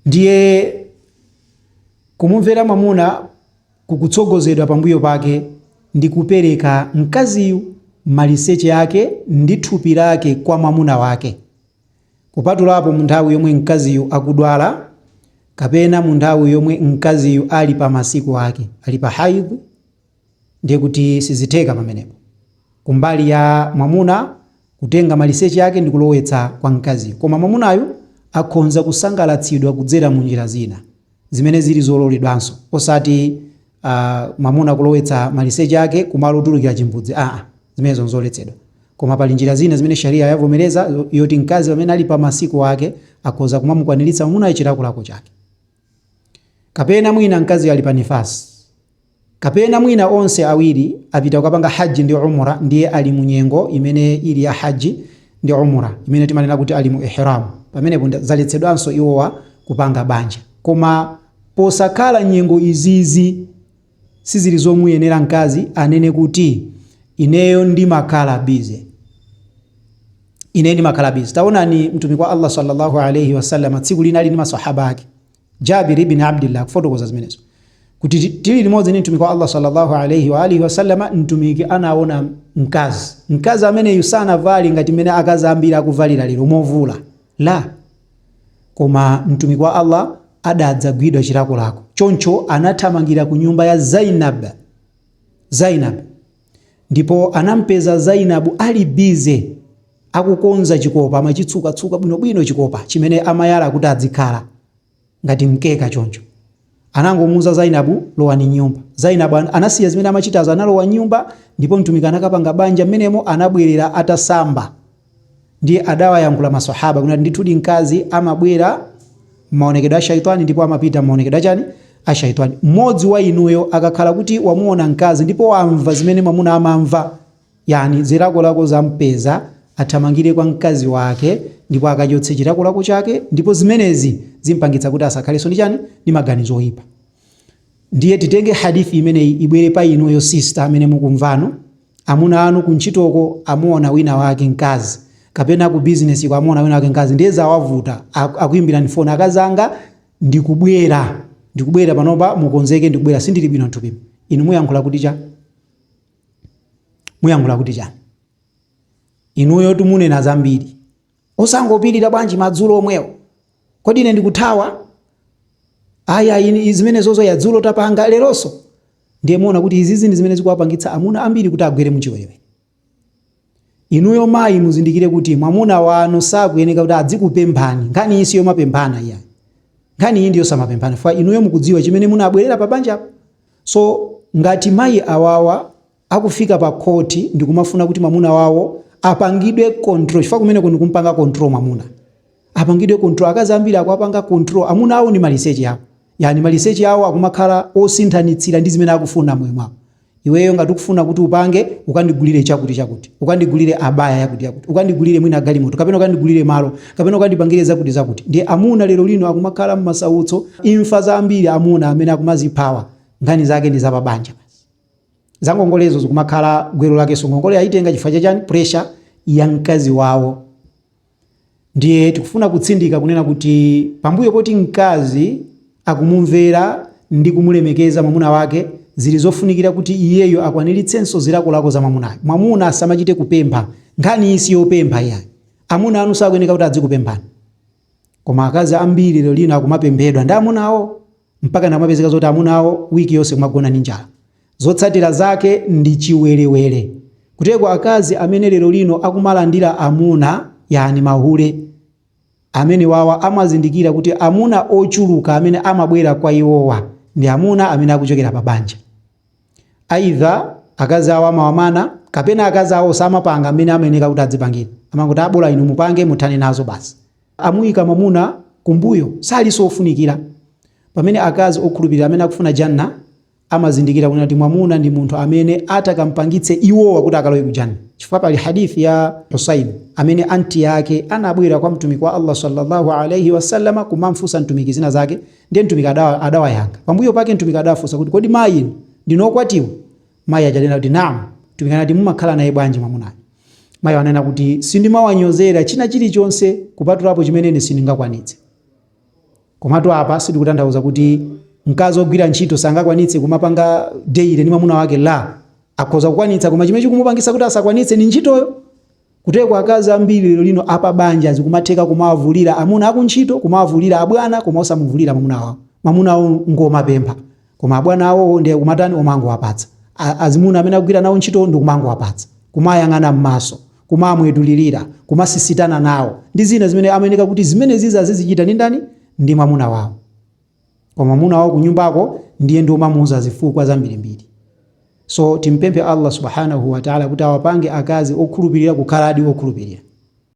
Ndiye kumumvera mwamuna kukutsogozedwa pambuyo pake ndi kupereka mkaziyu maliseche yake ndi thupi lake kwa mwamuna wake, kupatulapo mu nthawi yomwe mkaziyu akudwala kapena mu nthawi yomwe mkaziyu ali pa masiku ake, ali pa haidh, ndiye kuti sizitheka pamenepo kumbali ya mwamuna kutenga maliseche yake ndi kulowetsa kwa mkaziyu. Koma mwamunayu akhonza kusangalatsidwa kudzera mu njira zina zimene zili zololedwanso, osati mwamuna kulowetsa maliseche yake kumalo otulukira chimbudzi, zimenezo nzoletsedwa. Koma pali njira zina zimene sharia yavomereza yoti mkazi pamene ali pa masiku ake akhoza kumamukwaniritsa mwamuna chilakolako chake. Kapena mwina mkazi ali pa nifasi, kapena mwina onse awiri apita kukapanga haji ndi umra, ndiye ali munyengo imene ili ya haji ndi umra imene timanena kuti ali mu ihram, pamenepo zaletsedwanso iwowa kupanga banja. Koma posakhala nyengo izizi sizili zomuyenera mkazi anene kuti ineyo ndimakhala bize, ine ndimakhala bize. Taonani mtumiki wa Allah sallallahu alayhi wasallam tsiku lina ali ndi masahaba ake, Jabir ibn Abdullah, kufotokoza zimenezo kuti tili limodzi ndi mtumiki wa Allah sallallahu alayhi wa alihi wasallam, mtumiki anaona mkazi amene yusana vali ngati mene akazi ambiri akuvalira lero movula la, koma mtumiki wa Allah adadzagwidwa chilakolako. Choncho anathamangira ku nyumba ya Zainab, ndipo anampeza Zainabu ali bize akukonza chikopa, amachitsuka bwinobwino chikopa chimene amayala kuti adzikhala ngati mkeka. Choncho anangomuza Zainabu, lowani nyumba. Zainabu anasiya zimene amachitazo, analowa nyumba, ndipo mtumiki anakapanga banja mmenemo, anabwerera atasamba. Ndiye adawayankhula maswahaba kuti ndithudi mkazi amabwera maonekedwe a shaitani ndipo amapita maonekedwe achani a shaitani. Mmodzi wa inuyo akakhala kuti wamuona mkazi ndipo wamva zimene mwamuna amamva, yani zilakolako zampeza, athamangire kwa mkazi wake ndipo akachotse chilakolako chake, ndipo zimenezi zimpangitsa kuti asakhalenso ndi chani ndi maganizo oyipa. Ndiye titenge hadithi imeneyi ibwere pa inuyo sister amene mukumvano, amuna anu kunchitoko amuona wina wake mkazi, kapena ku business kwa amuona wina wake mkazi, ndiye zawavuta akuimbira ni phone, akazanga ndikubwera panopa mukonzeke, ndikubwera sindili bwino nthupi. Inu muyankhula kuti cha? Muyankhula kuti cha? Inuyo tumunena zambiri, osangopirira bwanji madzulo omwewo, kodi ine ndikuthawa? Aya zimene zozo ya dzulo tapanga leroso. Ndiye muona kuti izizi ndi zimene zikuwapangitsa amuna ambiri kuti agwere muchiwerewere. Inuyo mayi muzindikire kuti mwamuna wanu sakuyeneka kuti adzikupemphani, nkhani isi yomapemphana iya, nkhani iyi ndiyo samapemphana, fa inuyo mukudziwa chimene munabwerera pa banja. So ngati mayi awawa akufika pa koti ndi kumafuna kuti mwamuna wawo apangidwe control, chifukwa kumene kuno kumpanga control mwamuna, apangidwe control, akazi ambiri akuapanga control amuna awo ni maliseche yawo, yani maliseche yawo akumakhala osinthanitsira ndi zimene akufuna moyo mwawo. Iweyo ngati ukufuna kuti upange, ukandigulire chakuti, ukandigulire abaya yakuti, ukandigulire mwina galimoto, kapena ukandigulire malo, kapena ukandipangire zakuti. Ndiye amuna lero lino akumakhala mmasautso, imfa zambiri amuna amene akumaziphawa nkhani zake ndi zapabanja. Zangongolezo zikumakhala gwero lake songongole ayitenga chifukwa chani? Pressure ya mkazi wawo. Ndiye tikufuna kutsindika kunena kuti pambuyo poti mkazi akumumvera ndi kumulemekeza mwamuna wake, zilizofunikira kuti iyeyo akwaniritsenso zilakolako za mwamunayo. Mwamuna asamachite kupempha, nkhani isi yopempha yayi. Amuna anu sakuyeneka kuti adzikupemphani. Koma akazi ambiri lero lino akumapemphedwa ndi amunawo, mpaka namapezeka zoti amunawo wiki yonse kumagona ndi njala. Zotsatira zake ndi chiwerewere. Kuteko akazi amene lero lino akumalandira amuna, yani mahule, amene wawa amazindikira kuti amuna ochuluka amene amabwera kwa iwowa ndi amuna amene akuchokera pa banja. Aidha akazi awo amawamana, kapena akazi awo samapanga amene amayeneka kuti adzipangira, amangoti abola inu mupange muthane nazo basi. Amuyika mwamuna kumbuyo, salinso ofunikira. Pamene akazi okhulupirira amene akufuna janna amazindikira kuti mwamuna ndi munthu amene atakampangitse iwowa kuti akalowe kujanna. Chifukwa pali hadithi ya Husayn amene anti yake anabwera kwa mtumiki wa Allah sallallahu alayhi wasallam kumamfusa mtumiki zina zake, ndiye mtumiki adawayankha. Pambuyo pake mtumiki adafusa kuti kodi mayi ndinokwatiwa? Mayi ajanena kuti naam. Mtumiki anati mumakhala naye bwanji mwamunayo? Mayi anena kuti sindimawanyozera china chilichonse kupatulapo chimene sindingakwanitse. Komatu apa sitikutanthauza kuti mkazi ogwira ntchito sangakwanitse kumapanga daily ndi mwamuna wake la, akhoza kukwanitsa, koma chimene chikumupangisa kuti asakwanitse ni ntchitoyo. Kuteko akazi ambiri lero lino apa banja zikumatheka kumawavulira amuna akuntchito, kumawavulira abwana, koma osamuvulira mwamuna wawo. Mwamuna wawo ngomapempha, koma abwana awo ndiye kumatani omangowapatsa. Azimuna amene akugwira nawo ntchito ndi kumangowapatsa, kumayang'ana m'maso, kumamwetulirira, kumasisitana nawo ndi zina zimene amayeneka kuti zimene zizichita ndi ndani? Ndi mwamuna wawo. Koma mwamuna wawo kunyumbako ndiye ndi omamuuza zifukwa zambirimbiri. So timpemphe Allah subhanahu wa ta'ala kuti awapange akazi okhulupirira kukhala adi okhulupirira.